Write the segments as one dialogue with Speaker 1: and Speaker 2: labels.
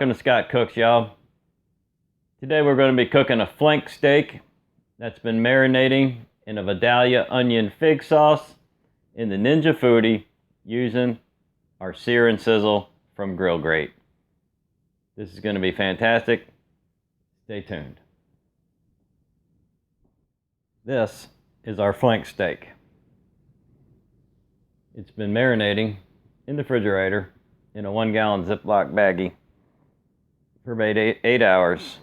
Speaker 1: Welcome to Scott Cooks, y'all. Today we're going to be cooking a flank steak that's been marinating in a Vidalia onion fig sauce in the Ninja Foodi using our sear and sizzle from Grillgrate. This is going to be fantastic. Stay tuned. This is our flank steak. It's been marinating in the refrigerator in a 1-gallon Ziploc baggie for about 8 hours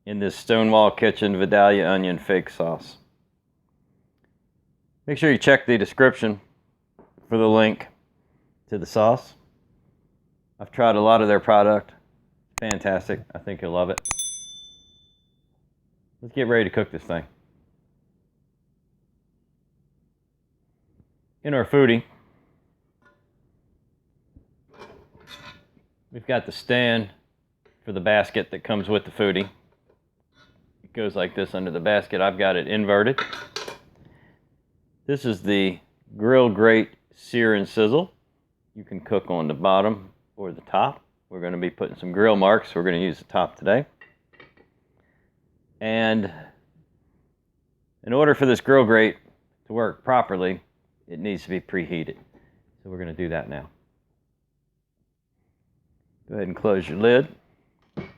Speaker 1: in this Stonewall Kitchen Vidalia onion fig sauce. Make sure you check the description for the link to the sauce. I've tried a lot of their product. Fantastic. I think you'll love it. Let's get ready to cook this thing. In our Foodi, we've got the stand for the basket that comes with the Foodi. It goes like this under the basket. I've got it inverted. This is the Grillgrate sear and sizzle. You can cook on the bottom or the top. We're going to be putting some grill marks. We're going to use the top today. And in order for this Grillgrate to work properly, it needs to be preheated. So we're going to do that now. Go ahead and close your lid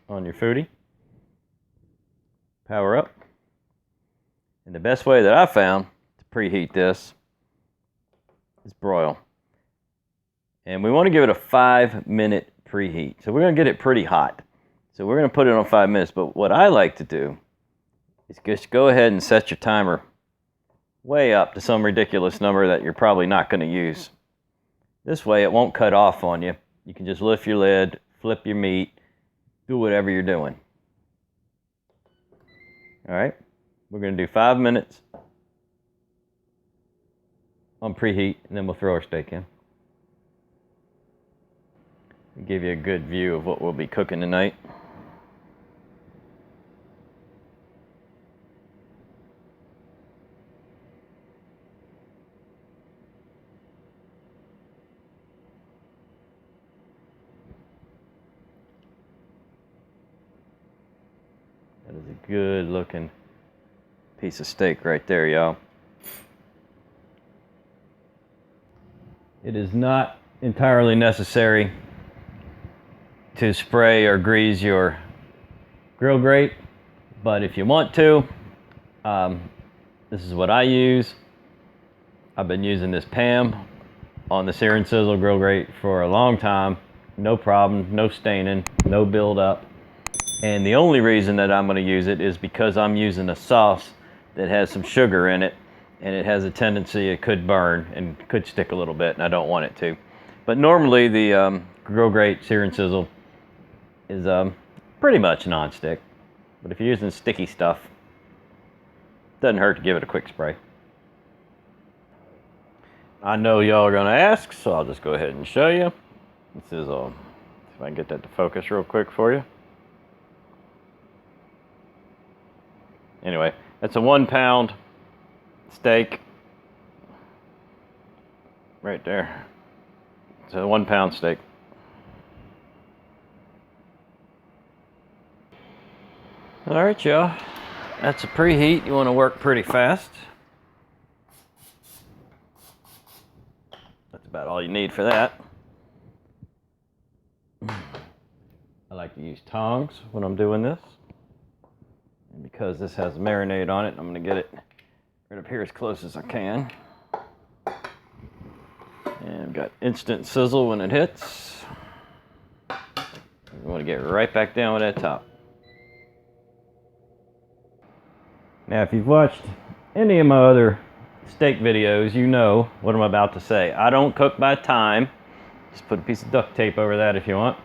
Speaker 1: on your Foodi. Power up. And the best way that I found to preheat this is broil. And we want to give it a 5-minute preheat. So we're going to get it pretty hot. So we're going to put it on 5 minutes. But what I like to do is just go ahead and set your timer way up to some ridiculous number that you're probably not going to use. This way it won't cut off on you. You can just lift your lid, flip your meat, do whatever you're doing. All right, we're going to do 5 minutes on preheat, and then we'll throw our steak in. I'll give you a good view of what we'll be cooking tonight. That is a good looking piece of steak right there, y'all. It is not entirely necessary to spray or grease your Grillgrate, but if you want to, this is what I use. I've been using this Pam on the sear and sizzle Grillgrate for a long time. No problem, no staining, no buildup. And the only reason that I'm going to use it is because I'm using a sauce that has some sugar in it, and it has a tendency it could burn and could stick a little bit, and I don't want it to. But normally the Grillgrate sear and sizzle is pretty much non-stick. But if you're using sticky stuff, it doesn't hurt to give it a quick spray. I know y'all are going to ask, so I'll just go ahead and show you. This is if I can get that to focus real quick for you. Anyway, that's a 1-pound steak right there. It's a 1-pound steak. All right, y'all. That's a preheat. You want to work pretty fast. That's about all you need for that. I like to use tongs when I'm doing this. And because this has marinade on it, I'm going to get it right up here as close as I can. And I've got instant sizzle when it hits. We want to get right back down with that top. Now, if you've watched any of my other steak videos, you know what I'm about to say. I don't cook by time. Just put a piece of duct tape over that if you want.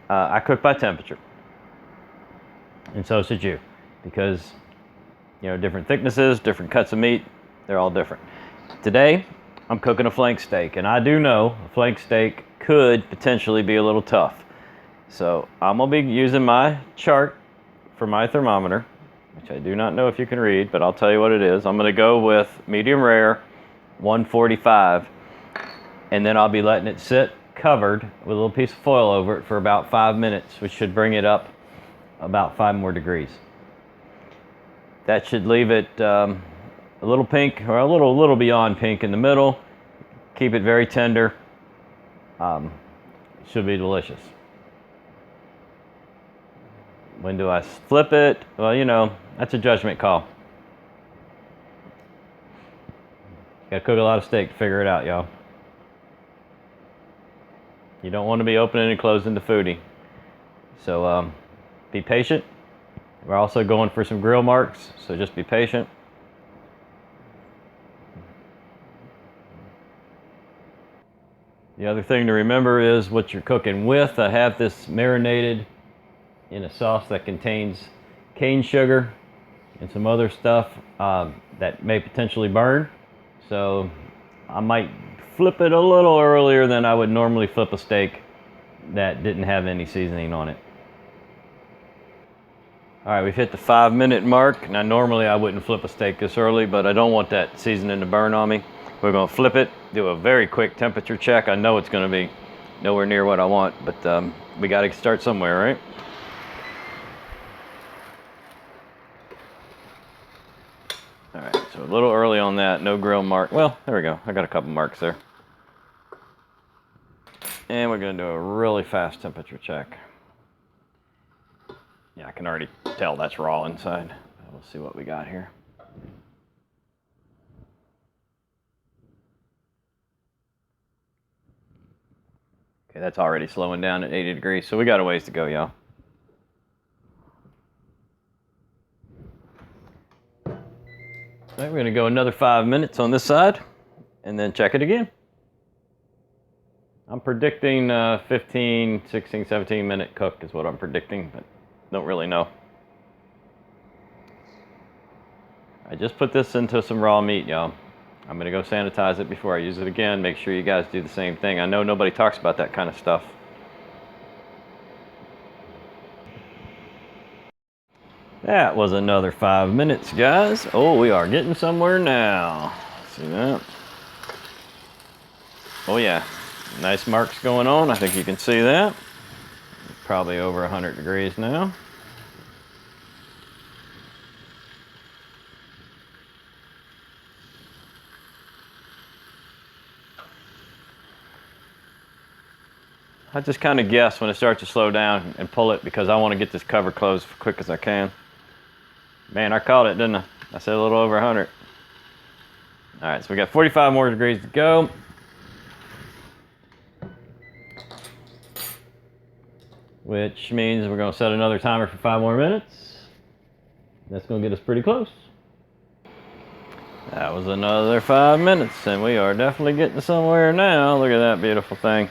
Speaker 1: I cook by temperature. And so should you. Because, you know, different thicknesses, different cuts of meat, they're all different. Today, I'm cooking a flank steak, and I do know a flank steak could potentially be a little tough. So I'm going to be using my chart for my thermometer, which I do not know if you can read, but I'll tell you what it is. I'm going to go with medium rare, 145, and then I'll be letting it sit covered with a little piece of foil over it for about 5 minutes, which should bring it up about 5 more degrees. That should leave it a little pink, or a little beyond pink in the middle. Keep it very tender. It should be delicious. When do I flip it? Well, you know, that's a judgment call. Gotta cook a lot of steak to figure it out, y'all. You don't want to be opening and closing the Foodie. So be patient. We're also going for some grill marks, so just be patient. The other thing to remember is what you're cooking with. I have this marinated in a sauce that contains cane sugar and some other stuff that may potentially burn. So I might flip it a little earlier than I would normally flip a steak that didn't have any seasoning on it. All right, we've hit the 5-minute mark. Now normally I wouldn't flip a steak this early, but I don't want that seasoning to burn on me. We're gonna flip it, do a very quick temperature check. I know it's gonna be nowhere near what I want, but we gotta start somewhere, right? All right, so a little early on that, no grill mark. Well, there we go, I got a couple marks there. And we're gonna do a really fast temperature check. Yeah, I can already tell that's raw inside. We'll see what we got here. Okay, that's already slowing down at 80 degrees, so we got a ways to go, y'all. All right, we're gonna go another 5 minutes on this side and then check it again. I'm predicting 15, 16, 17 minute cook is what I'm predicting, but don't really know. I just put this into some raw meat, y'all. I'm gonna go sanitize it before I use it again. Make sure you guys do the same thing. I know nobody talks about that kind of stuff. That was another 5 minutes, guys. Oh, we are getting somewhere now. See that? Oh yeah, nice marks going on. I think you can see that. Probably over 100 degrees now. I just kind of guess when it starts to slow down and pull it because I want to get this cover closed as quick as I can. Man, I caught it, didn't I? I said a little over 100. All right, so we got 45 more degrees to go. Which means we're gonna set another timer for 5 more minutes. That's gonna get us pretty close. That was another 5 minutes, and we are definitely getting somewhere now. Look at that beautiful thing.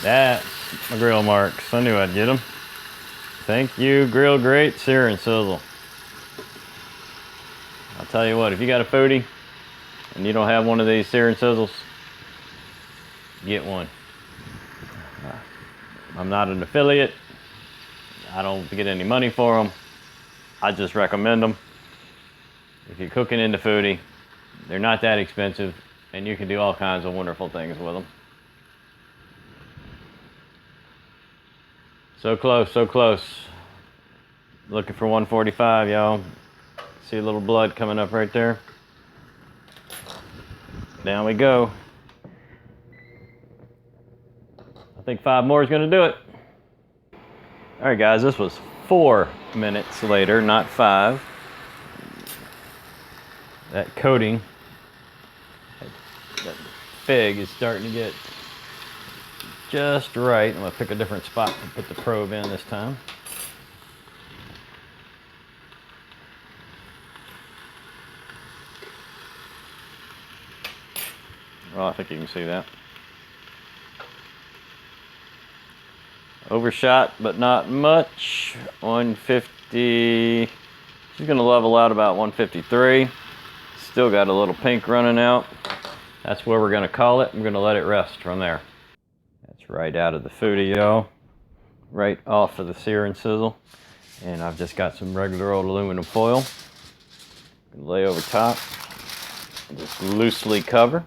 Speaker 1: That's my grill marks. I knew I'd get them. Thank you, Grillgrate searNsizzle. I'll tell you what, if you got a Foodie and you don't have one of these searNsizzles, get one. I'm not an affiliate. I don't get any money for them. I just recommend them. If you're cooking into Foodie, they're not that expensive, and you can do all kinds of wonderful things with them. So close, so close. Looking for 145, y'all. See a little blood coming up right there. Down we go. I think 5 more is gonna do it. All right, guys, this was 4 minutes later, not 5. That coating, that fig is starting to get just right. I'm gonna pick a different spot to put the probe in this time. Well, I think you can see that. Overshot, but not much. 150. She's gonna level out about 153. Still got a little pink running out. That's where we're gonna call it. I'm gonna let it rest from there. That's right out of the Foodie, y'all. Right off of the searNsizzle. And I've just got some regular old aluminum foil. Lay over top and just loosely cover.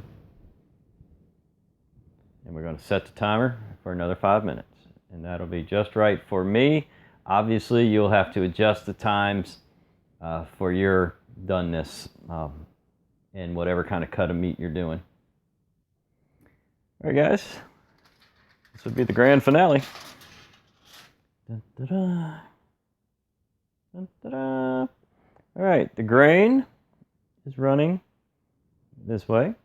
Speaker 1: And we're going to set the timer for another 5 minutes. And that'll be just right for me. Obviously, you'll have to adjust the times for your doneness and whatever kind of cut of meat you're doing. All right, guys. This would be the grand finale. Dun, da, da. Dun, da, da. All right, the grain is running this way.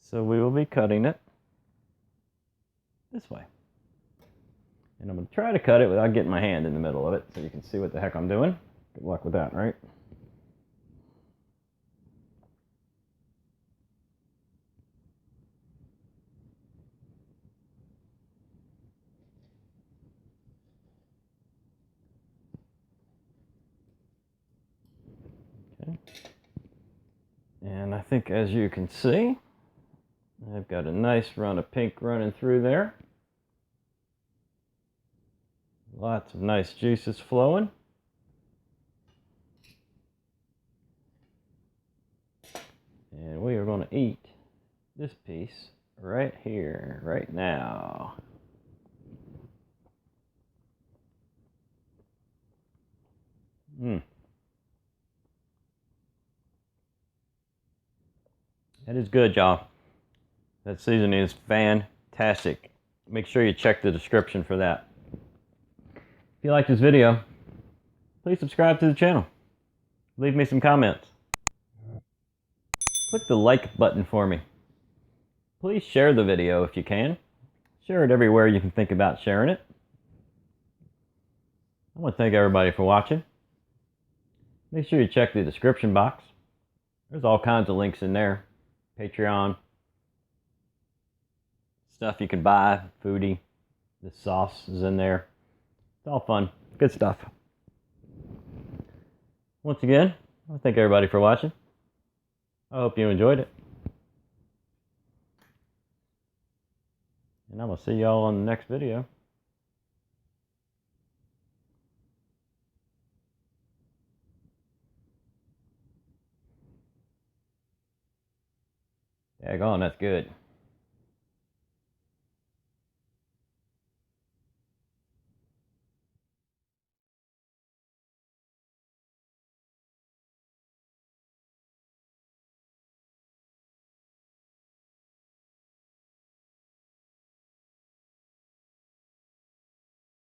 Speaker 1: So we will be cutting it this way. And I'm going to try to cut it without getting my hand in the middle of it so you can see what the heck I'm doing. Good luck with that, right? Okay. And I think, as you can see, I've got a nice run of pink running through there. Lots of nice juices flowing. And we are going to eat this piece right here, right now. That is good, y'all. That seasoning is fantastic. Make sure you check the description for that. If you like this video, please subscribe to the channel. Leave me some comments. Click the like button for me. Please share the video if you can. Share it everywhere you can think about sharing it. I want to thank everybody for watching. Make sure you check the description box. There's all kinds of links in there. Patreon. Stuff you can buy. Foodie. The sauce is in there. It's all fun. Good stuff. Once again, I want to thank everybody for watching. I hope you enjoyed it. And I'm going to see y'all on the next video. Daggone, that's good.